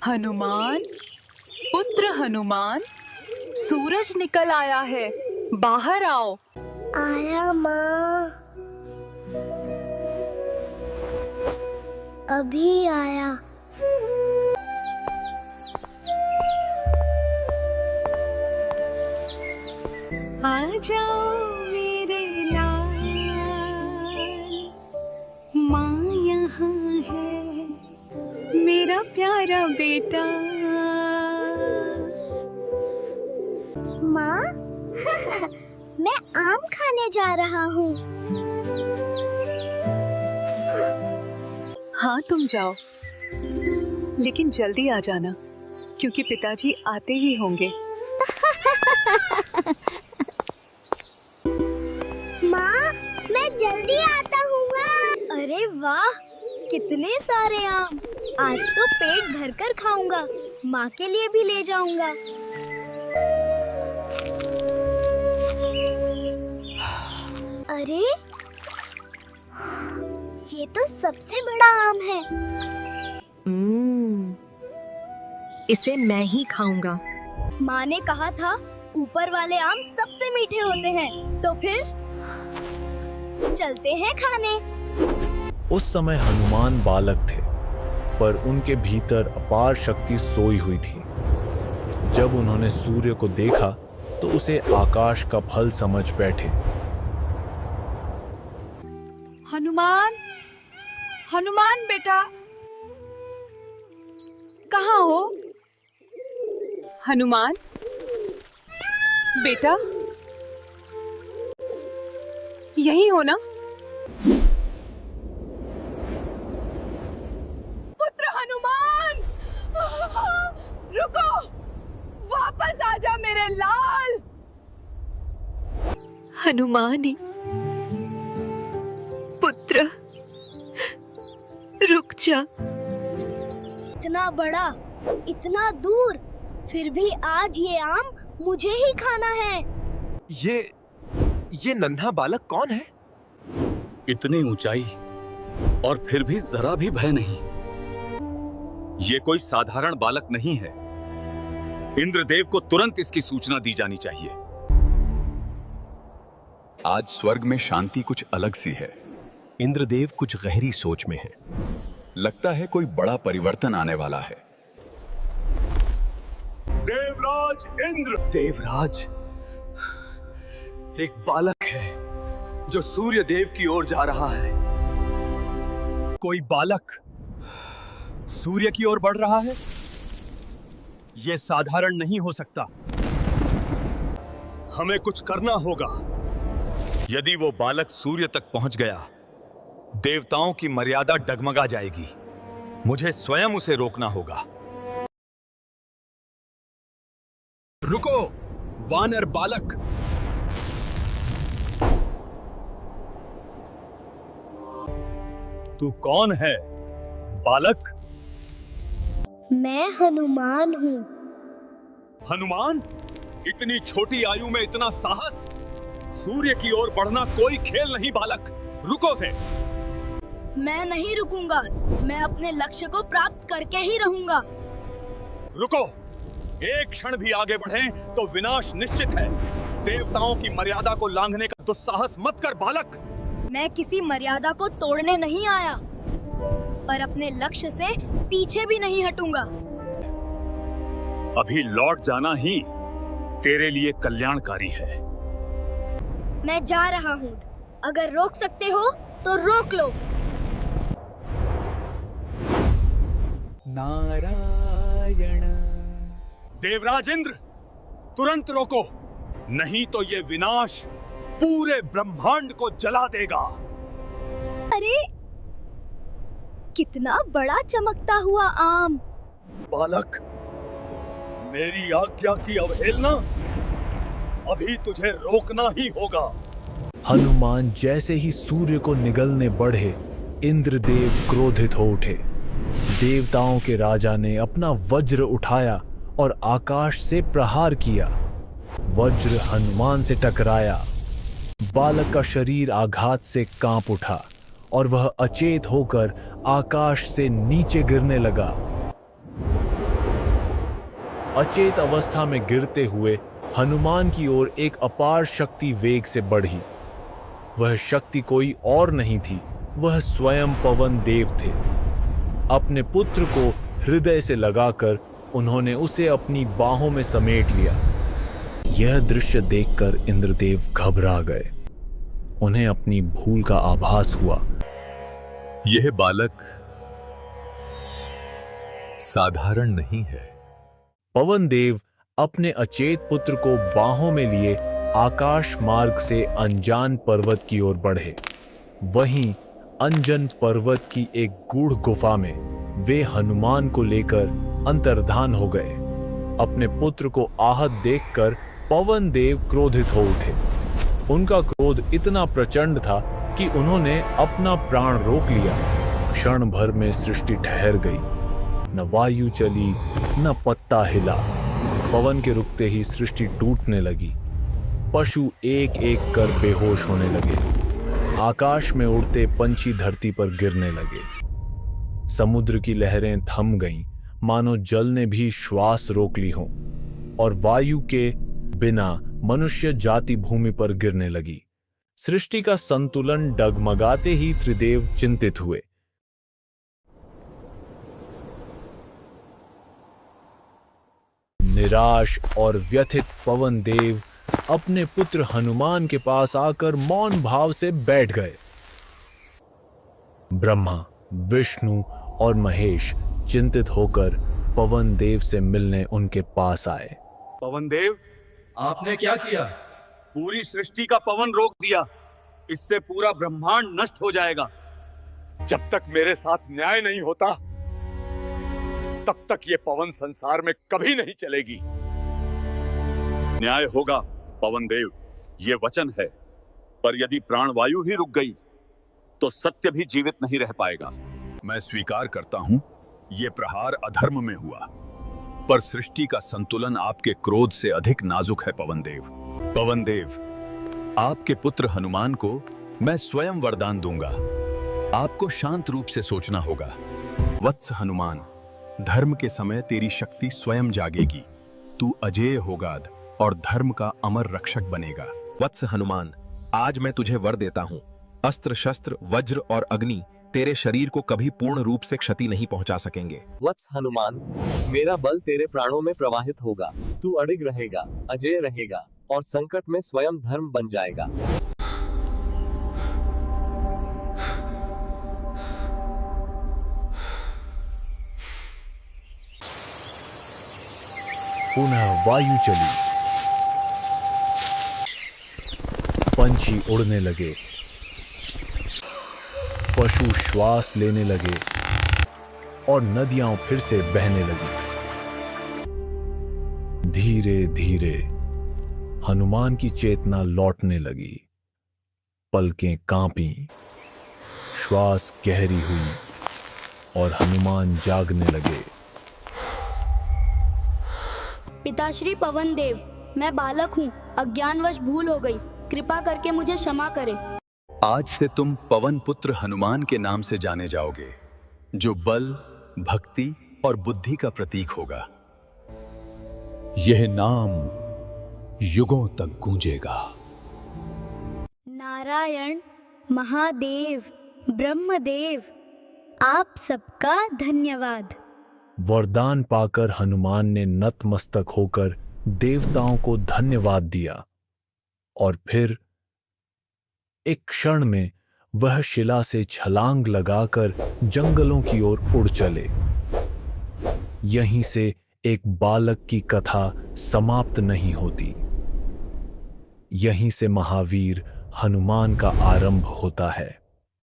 हनुमान, पुत्र हनुमान, सूरज निकल आया है, बाहर आओ। आया माँ, अभी आया। आ जाओ मेरे लाल, माँ यहाँ है, मेरा प्यारा बेटा। माँ मैं आम खाने जा रहा हूँ। हाँ तुम जाओ, लेकिन जल्दी आ जाना, क्योंकि पिताजी आते ही होंगे। माँ मैं जल्दी आता हूँ। अरे वाह, कितने सारे आम! आज तो पेट भरकर खाऊंगा। माँ के लिए भी ले जाऊंगा। अरे ये तो सबसे बड़ा आम है। इसे मैं ही खाऊंगा। माँ ने कहा था ऊपर वाले आम सबसे मीठे होते हैं, तो फिर चलते हैं खाने। उस समय हनुमान बालक थे, पर उनके भीतर अपार शक्ति सोई हुई थी। जब उन्होंने सूर्य को देखा तो उसे आकाश का फल समझ बैठे। हनुमान, हनुमान बेटा, कहाँ हो? हनुमान बेटा, यही हो ना? पुत्र हनुमान, रुको, वापस आजा मेरे लाल। हनुमान पुत्र, रुक जा। इतना बड़ा, इतना दूर, फिर भी आज ये आम मुझे ही खाना है। ये नन्हा बालक कौन है? इतनी ऊंचाई और फिर भी जरा भी भय नहीं। ये कोई साधारण बालक नहीं है। इंद्रदेव को तुरंत इसकी सूचना दी जानी चाहिए। आज स्वर्ग में शांति कुछ अलग सी है। इंद्रदेव कुछ गहरी सोच में है। लगता है कोई बड़ा परिवर्तन आने वाला है। देवराज इंद्र! देवराज, एक बालक है जो सूर्य देव की ओर जा रहा है। कोई बालक सूर्य की ओर बढ़ रहा है? यह साधारण नहीं हो सकता। हमें कुछ करना होगा। यदि वो बालक सूर्य तक पहुंच गया, देवताओं की मर्यादा डगमगा जाएगी। मुझे स्वयं उसे रोकना होगा। रुको, वानर बालक! तू कौन है, बालक? मैं हनुमान हूँ। हनुमान? इतनी छोटी आयु में इतना साहस! सूर्य की ओर बढ़ना कोई खेल नहीं बालक। रुको थे। मैं नहीं रुकूंगा। मैं अपने लक्ष्य को प्राप्त करके ही रहूंगा। रुको, एक क्षण भी आगे बढ़ें तो विनाश निश्चित है। देवताओं की मर्यादा को लांघने का दुस्साहस मत कर बालक। मैं किसी मर्यादा को तोड़ने नहीं आया, पर अपने लक्ष्य से पीछे भी नहीं हटूंगा। अभी लौट जाना ही तेरे लिए कल्याणकारी है। मैं जा रहा हूँ। अगर रोक सकते हो तो रोक लो। नारायण। देवराज इंद्र, तुरंत रोको, नहीं तो ये विनाश पूरे ब्रह्मांड को जला देगा। अरे कितना बड़ा चमकता हुआ आम! बालक, मेरी आज्ञा की अवहेलना, अभी तुझे रोकना ही होगा। हनुमान जैसे ही सूर्य को निगलने बढ़े, इंद्रदेव क्रोधित हो उठे। देवताओं के राजा ने अपना वज्र उठाया और आकाश से प्रहार किया। वज्र हनुमान से टकराया। बालक का शरीर आघात से कांप उठा और वह अचेत होकर आकाश से नीचे गिरने लगा। अचेत अवस्था में गिरते हुए हनुमान की ओर एक अपार शक्ति वेग से बढ़ी। वह शक्ति कोई और नहीं थी, वह स्वयं पवन देव थे। अपने पुत्र को हृदय से लगाकर उन्होंने उसे अपनी बाहों में समेट लिया। यह दृश्य देखकर इंद्रदेव घबरा गए। उन्हें अपनी भूल का आभास हुआ। यह बालक साधारण नहीं है। पवन देव अपने अचेत पुत्र को बाहों में लिए आकाश मार्ग से अंजान पर्वत की ओर बढ़े। वहीं अंजन पर्वत की एक गूढ़ गुफा में वे हनुमान को लेकर अंतर्धान हो गए। अपने पुत्र को आहत देखकर पवन देव क्रोधित हो उठे। उनका क्रोध इतना प्रचंड था कि उन्होंने अपना प्राण रोक लिया। क्षण भर में सृष्टि ठहर गई। न वायु चली, न पत्ता हिला। पवन के रुकते ही सृष्टि टूटने लगी। पशु एक एक कर बेहोश होने लगे। आकाश में उड़ते पंछी धरती पर गिरने लगे। समुद्र की लहरें थम गईं, मानो जल ने भी श्वास रोक ली हो, और वायु के बिना मनुष्य जाति भूमि पर गिरने लगी। सृष्टि का संतुलन डगमगाते ही त्रिदेव चिंतित हुए। निराश और व्यथित पवन देव अपने पुत्र हनुमान के पास आकर मौन भाव से बैठ गए। ब्रह्मा, विष्णु और महेश चिंतित होकर पवन देव से मिलने उनके पास आए। पवन देव, आपने क्या किया? पूरी सृष्टि का पवन रोक दिया। इससे पूरा ब्रह्मांड नष्ट हो जाएगा। जब तक मेरे साथ न्याय नहीं होता, तब तक ये पवन संसार में कभी नहीं चलेगी। न्याय होगा पवन देव, ये वचन है। पर यदि प्राणवायु ही रुक गई तो सत्य भी जीवित नहीं रह पाएगा। मैं स्वीकार करता हूं, ये प्रहार अधर्म में हुआ, पर सृष्टि का संतुलन आपके क्रोध से अधिक नाजुक है पवन देव। पवन देव, आपके पुत्र हनुमान को मैं स्वयं वरदान दूंगा। आपको शांत रूप से सोचना होगा। वत्स हनुमान, धर्म के समय तेरी शक्ति स्वयं जागेगी। तू अजेय होगा और धर्म का अमर रक्षक बनेगा। वत्स हनुमान, आज मैं तुझे वर देता हूँ। अस्त्र शस्त्र वज्र और अग्नि तेरे शरीर को कभी पूर्ण रूप से क्षति नहीं पहुंचा सकेंगे। वत्स हनुमान, मेरा बल तेरे प्राणों में प्रवाहित होगा। तू अडिग रहेगा, अजेय रहेगा और संकट में स्वयं धर्म बन जाएगा। पुनः वायु चली। पंछी उड़ने लगे। पशु श्वास लेने लगे और नदियां फिर से बहने लगी। धीरे धीरे हनुमान की चेतना लौटने लगी। पलकें कांपी, श्वास गहरी हुई और हनुमान जागने लगे। पिताश्री पवन देव, मैं बालक हूँ, अज्ञानवश भूल हो गई, कृपा करके मुझे क्षमा करें। आज से तुम पवन पुत्र हनुमान के नाम से जाने जाओगे, जो बल, भक्ति और बुद्धि का प्रतीक होगा। यह नाम युगों तक गूंजेगा। नारायण, महादेव, ब्रह्मदेव, आप सबका धन्यवाद। वरदान पाकर हनुमान ने नतमस्तक होकर देवताओं को धन्यवाद दिया और फिर एक क्षण में वह शिला से छलांग लगाकर जंगलों की ओर उड़ चले। यहीं से एक बालक की कथा समाप्त नहीं होती। यहीं से महावीर हनुमान का आरंभ होता है।